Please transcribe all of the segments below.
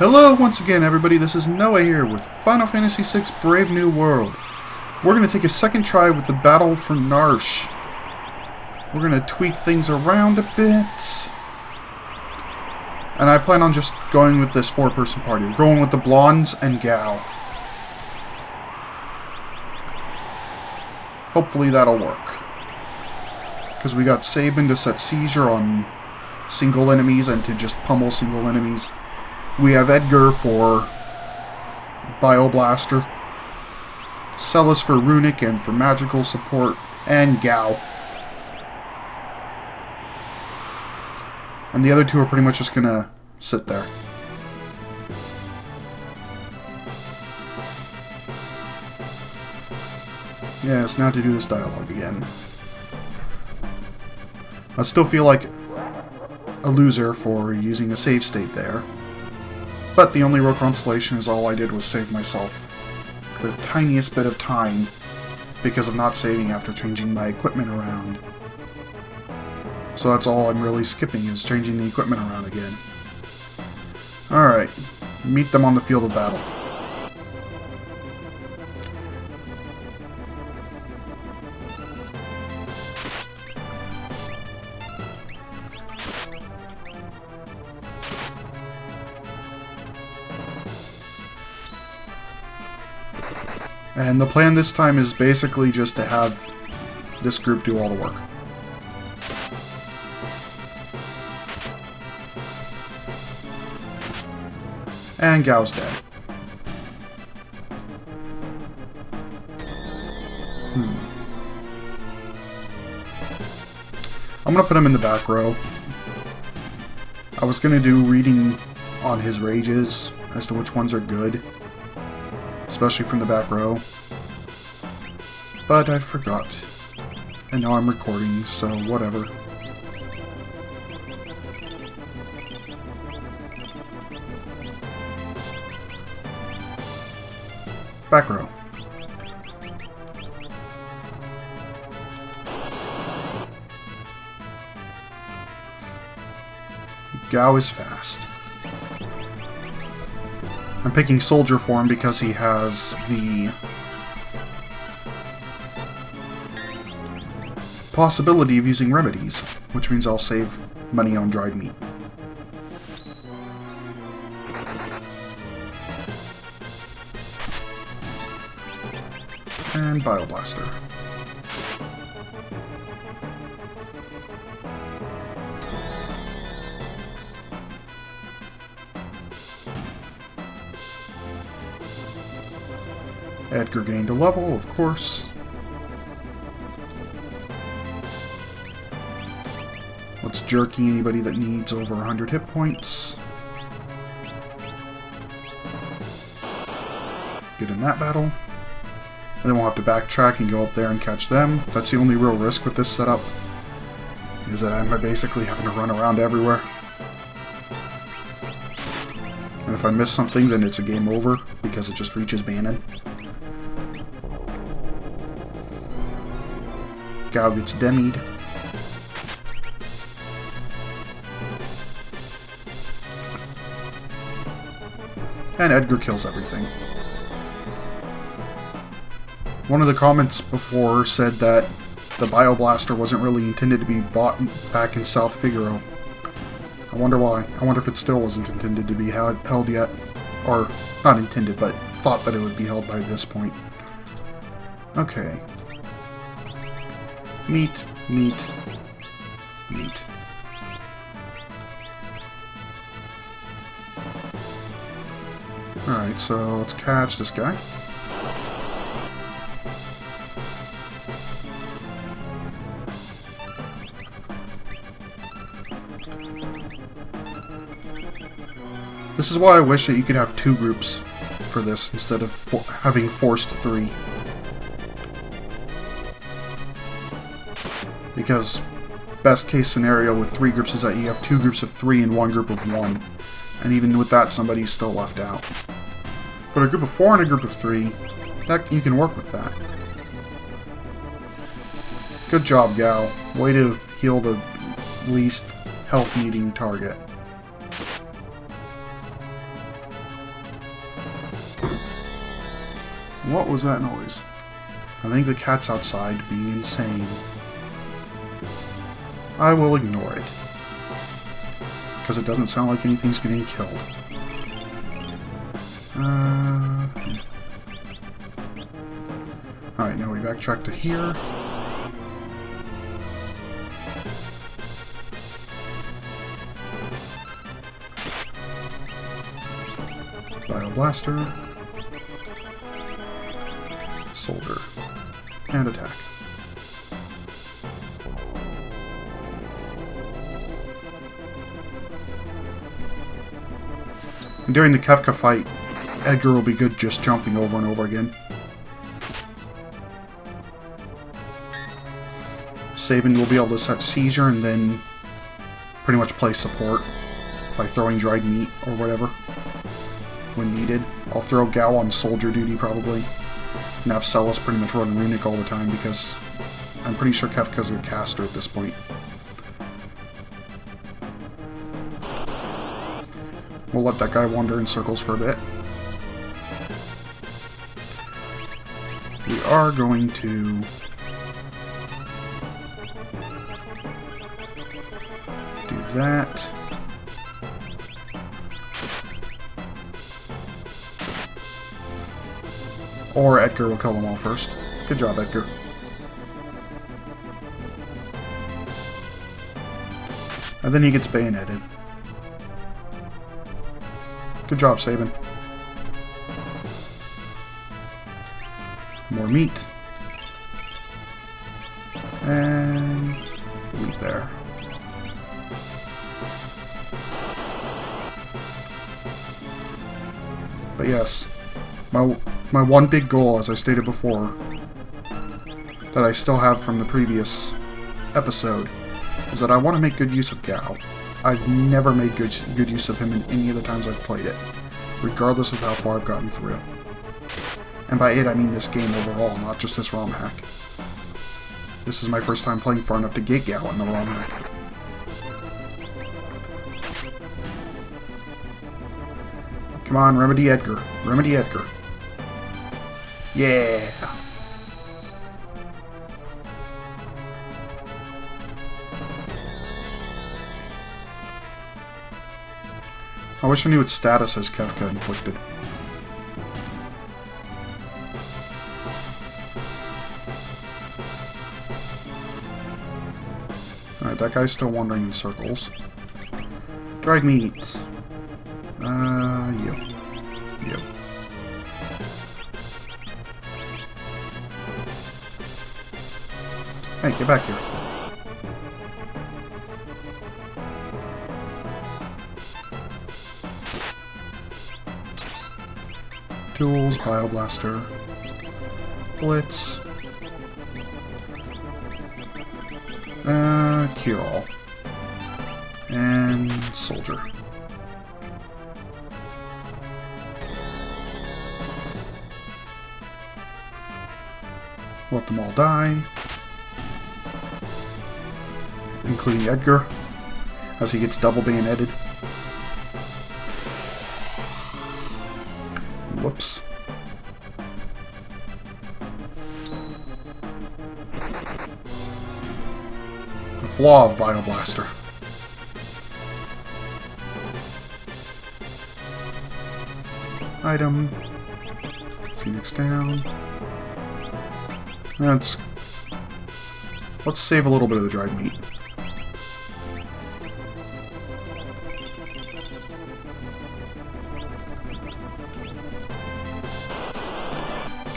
Hello once again everybody, this is Noah here with Final Fantasy VI Brave New World. We're going to take a second try with the battle for Narshe. We're going to tweak things around a bit. And I plan on just going with this four-person party. We're going with the Blondes and Gao. Hopefully that'll work. Because we got Sabin to set seizure on single enemies and to just pummel single enemies. We have Edgar for Bioblaster, Celis for Runic and for magical support, and Gao. And the other two are pretty much just gonna sit there. Yes, now to do this dialogue again. I still feel like a loser for using a save state there. But the only real consolation is all I did was save myself the tiniest bit of time because of not saving after changing my equipment around. So that's all I'm really skipping, is changing the equipment around again. Alright, meet them on the field of battle. And the plan this time is basically just to have this group do all the work. And Gao's dead. I'm gonna put him in the back row. I was gonna do reading on his rages as to which ones are good, especially from the back row, but I forgot. And now I'm recording, so whatever. Back row. Gao is fast. I'm picking Soldier for him because he has the possibility of using remedies, which means I'll save money on dried meat. And Bioblaster. Edgar gained a level, of course. Let's jerky anybody that needs over 100 hit points. Get in that battle. And then we'll have to backtrack and go up there and catch them. That's the only real risk with this setup, is that I'm basically having to run around everywhere. And if I miss something, then it's a game over, because it just reaches Banon. Gao gets demied. And Edgar kills everything. One of the comments before said that the Bioblaster wasn't really intended to be bought back in South Figaro. I wonder why. I wonder if it still wasn't intended to be held yet. Or, not intended, but thought that it would be held by this point. Okay. Meat, meat, meat. Alright, so let's catch this guy. This is why I wish that you could have two groups for this instead of having forced three. Because best case scenario with three groups is that you have two groups of three and one group of one. And even with that, somebody's still left out. But a group of four and a group of three, that you can work with that. Good job, Gao. Way to heal the least health needing target. What was that noise? I think the cat's outside being insane. I will ignore it. Because it doesn't sound like anything's getting killed. Alright, now we backtrack to here. Bioblaster. Soldier. And attack. And during the Kefka fight, Edgar will be good just jumping over and over again. Sabin will be able to set seizure and then pretty much play support by throwing dried meat or whatever when needed. I'll throw Gao on soldier duty probably, and have Celis pretty much run Runic all the time because I'm pretty sure Kefka's a caster at this point. We'll let that guy wander in circles for a bit. We are going to do that. Or Edgar will kill them all first. Good job, Edgar. And then he gets bayoneted. Good job, Sabin. More meat. And meat there. But yes, my one big goal, as I stated before, that I still have from the previous episode, is that I want to make good use of Gao. I've never made good use of him in any of the times I've played it, regardless of how far I've gotten through. And by it, I mean this game overall, not just this ROM hack. This is my first time playing far enough to get Gao in the ROM hack. Come on, Remedy Edgar. Remedy Edgar. Yeah! I wish I knew its status as Kefka inflicted. Alright, that guy's still wandering in circles. Dried meat. You. You. Hey, get back here. Tools, Bioblaster, Blitz, Cure All, and Soldier. Let them all die, including Edgar, as he gets double bayoneted. Whoops. The flaw of Bioblaster. Item. Phoenix down. Let's save a little bit of the dried meat.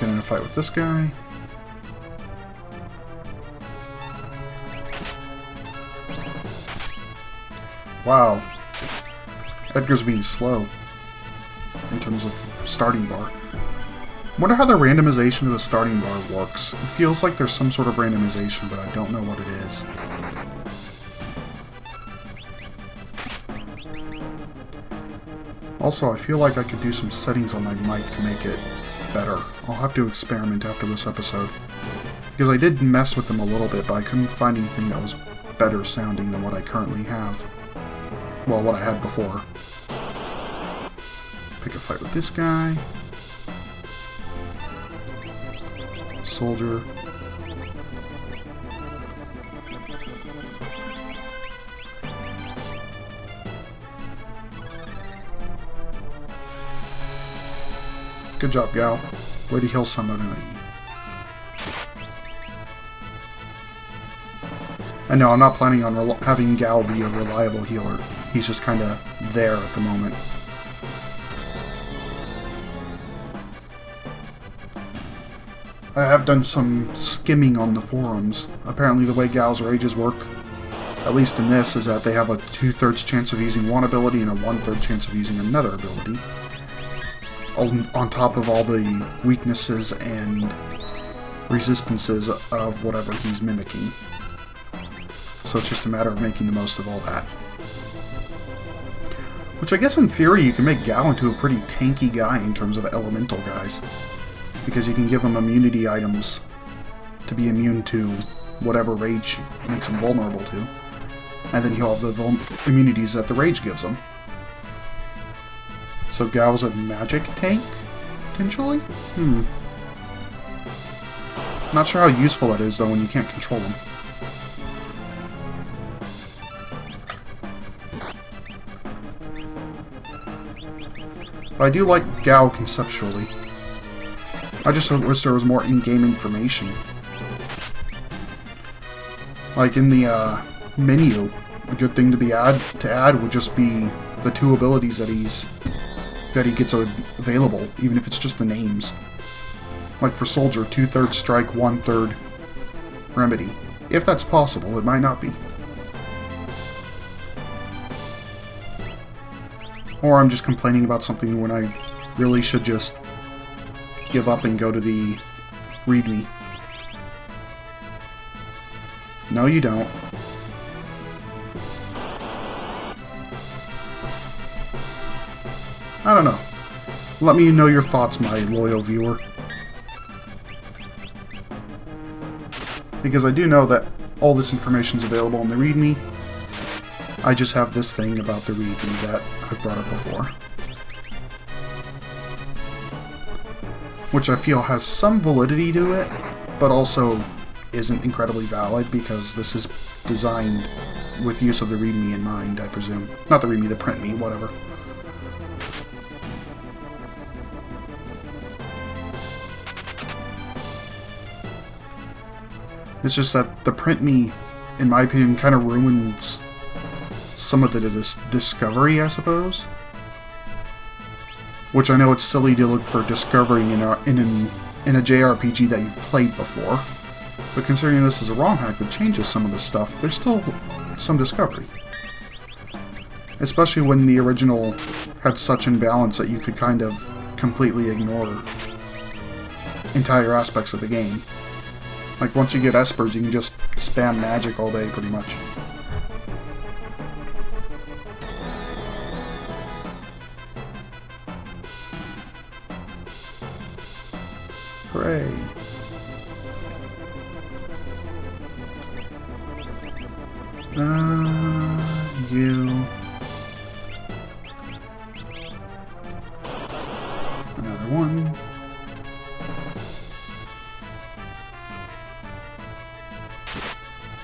Get in a fight with this guy. Wow. Edgar's being slow in terms of starting bar. Wonder how the randomization of the starting bar works. It feels like there's some sort of randomization, but I don't know what it is. Also, I feel like I could do some settings on my mic to make it better. I'll have to experiment after this episode. Because I did mess with them a little bit, but I couldn't find anything that was better sounding than what I currently have. Well, what I had before. Pick a fight with this guy. Soldier. Good job, Gal. Way to heal somebody. And no, I'm not planning on having Gal be a reliable healer. He's just kind of there at the moment. I have done some skimming on the forums. Apparently the way Gal's rages work, at least in this, is that they have a 2/3 chance of using one ability and a 1/3 chance of using another ability. On top of all the weaknesses and resistances of whatever he's mimicking. So it's just a matter of making the most of all that. Which I guess in theory you can make Gal into a pretty tanky guy in terms of elemental guys. Because you can give him immunity items to be immune to whatever rage makes him vulnerable to. And then he'll have the immunities that the rage gives him. So Gal's a magic tank, potentially? Not sure how useful that is, though, when you can't control him. But I do like Gal conceptually. I just wish there was more in-game information. Like in the menu, a good thing to add would just be the 2 abilities that he gets available, even if it's just the names. Like for Soldier, 2/3 strike, 1/3 remedy. If that's possible, it might not be. Or I'm just complaining about something when I really should just give up and go to the README. No, you don't. I don't know. Let me know your thoughts, my loyal viewer. Because I do know that all this information is available in the README. I just have this thing about the README that I've brought up before. Which I feel has some validity to it, but also isn't incredibly valid because this is designed with use of the README in mind, I presume. Not the README, the PrintMe, whatever. It's just that the PrintMe, in my opinion, kind of ruins some of the discovery, I suppose. Which I know it's silly to look for discovering in a JRPG that you've played before, but considering this is a ROM hack that changes some of the stuff, there's still some discovery. Especially when the original had such imbalance that you could kind of completely ignore entire aspects of the game. Like, once you get Espers, you can just spam magic all day, pretty much. Hooray. You... Another one.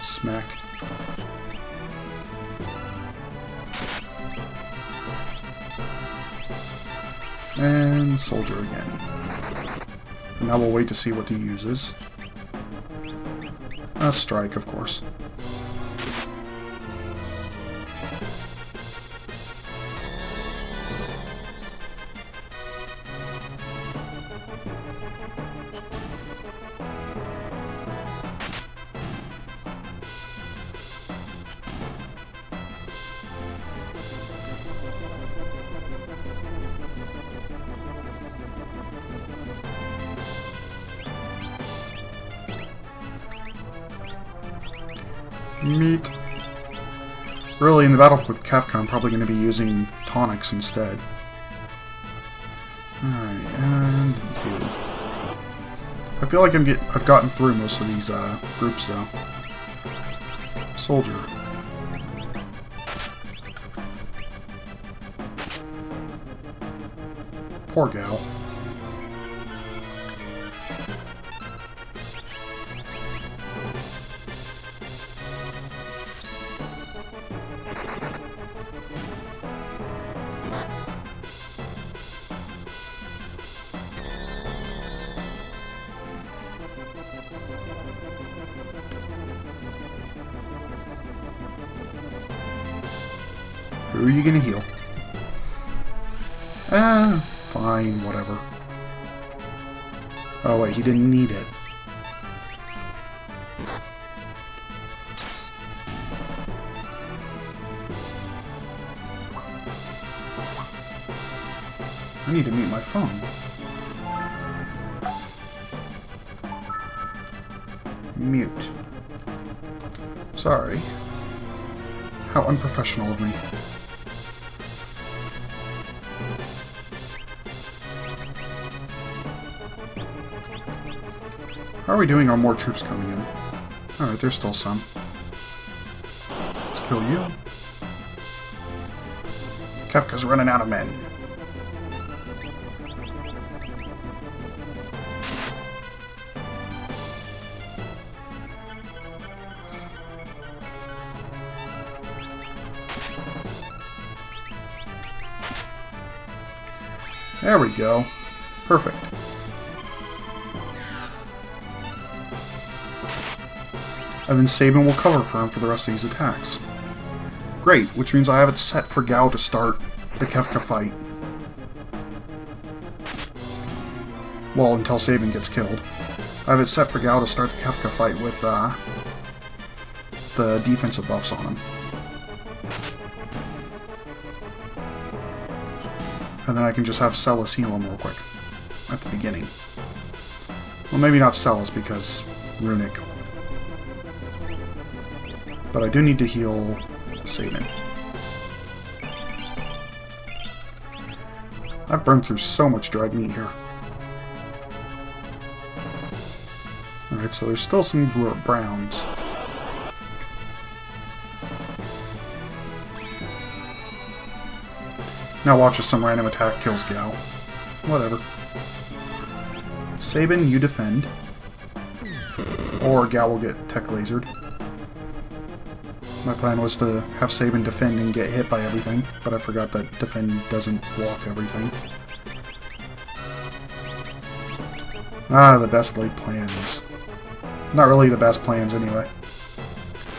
Smack. And Soldier again. And now we'll wait to see what he uses. A strike, of course. Meat. Really, in the battle with Kefka, I'm probably going to be using tonics instead. Alright, and you. I feel like I've gotten through most of these groups, though. Soldier. Poor gal. Who are you gonna heal? Fine, whatever. Oh wait, he didn't need it. I need to mute my phone. Mute. Sorry. How unprofessional of me. How are we doing on more troops coming in? Alright, there's still some. Let's kill you. Kefka's running out of men. There we go. Perfect. And then Sabin will cover for him for the rest of these attacks. Great, which means I have it set for Gao to start the Kefka fight. Well, until Sabin gets killed. I have it set for Gao to start the Kefka fight with the defensive buffs on him. And then I can just have Celis heal him real quick at the beginning. Well, maybe not Celis because Runic. But I do need to heal Sabin. I've burned through so much dried meat here. Alright, so there's still some browns. Now watch as some random attack kills Gao. Whatever. Sabin, you defend. Or Gao will get tech lasered. My plan was to have Sabin defend and get hit by everything, but I forgot that defend doesn't block everything. Ah, the best laid plans. Not really the best plans anyway.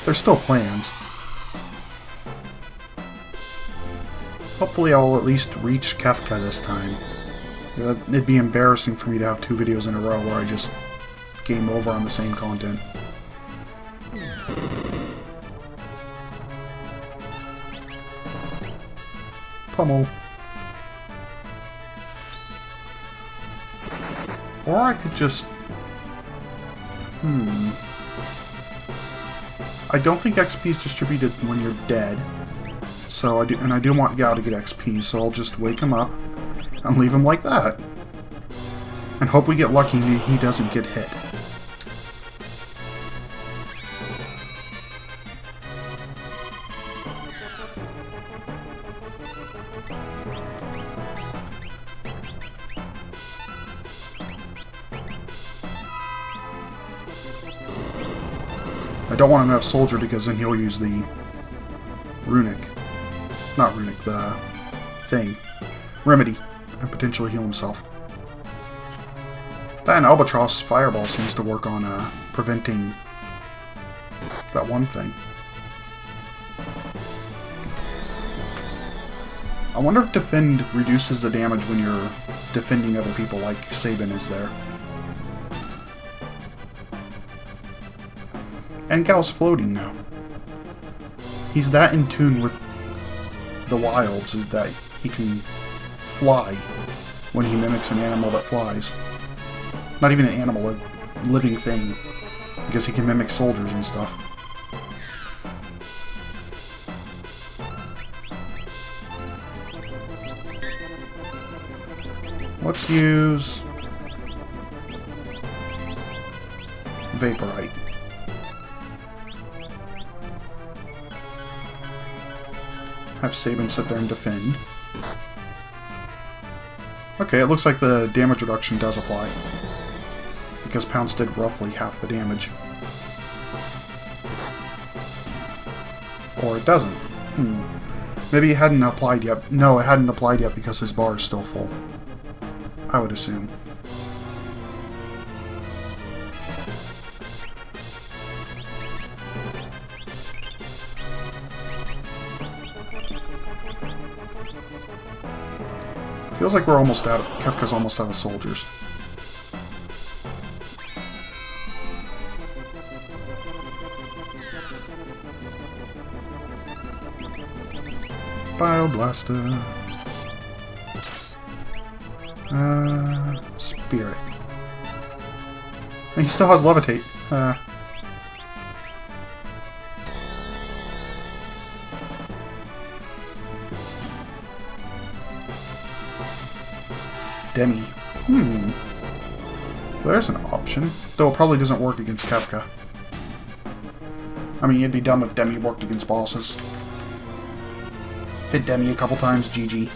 They're still plans. Hopefully I'll at least reach Kefka this time. It'd be embarrassing for me to have 2 videos in a row where I just game over on the same content. Pummel. Or I could just... I don't think XP is distributed when you're dead. So I do want Gao to get XP, so I'll just wake him up and leave him like that. And hope we get lucky and he doesn't get hit. I don't want him to have Soldier because then he'll use the Runic. Not Runic, the thing. Remedy. And potentially heal himself. That and Albatross Fireball seems to work on preventing that one thing. I wonder if Defend reduces the damage when you're defending other people like Sabin is there. And Gao's floating now. He's that in tune with the wilds is that he can fly when he mimics an animal that flies. Not even an animal, a living thing. Because he can mimic soldiers and stuff. Let's use Vaporite. Have Sabin sit there and defend. Okay, it looks like the damage reduction does apply. Because Pounce did roughly half the damage. Or it doesn't. Maybe it hadn't applied yet. No, it hadn't applied yet because his bar is still full. I would assume. Feels like we're almost out of... Kefka's almost out of soldiers. Bioblaster. Spirit. And he still has Levitate. Demi. There's an option. Though it probably doesn't work against Kefka. I mean, it'd be dumb if Demi worked against bosses. Hit Demi a couple times, GG.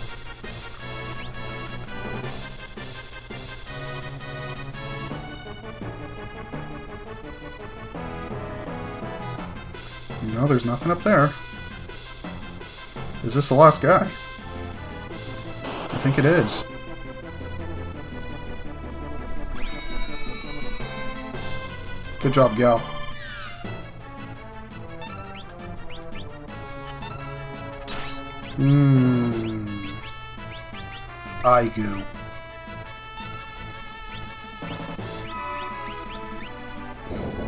No, there's nothing up there. Is this the last guy? I think it is. Good job, gal. Aigu.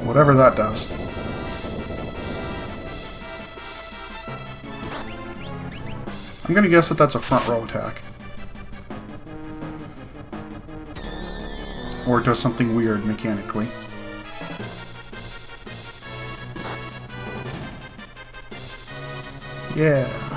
Whatever that does. I'm gonna guess that that's a front row attack. Or it does something weird mechanically. Yeah.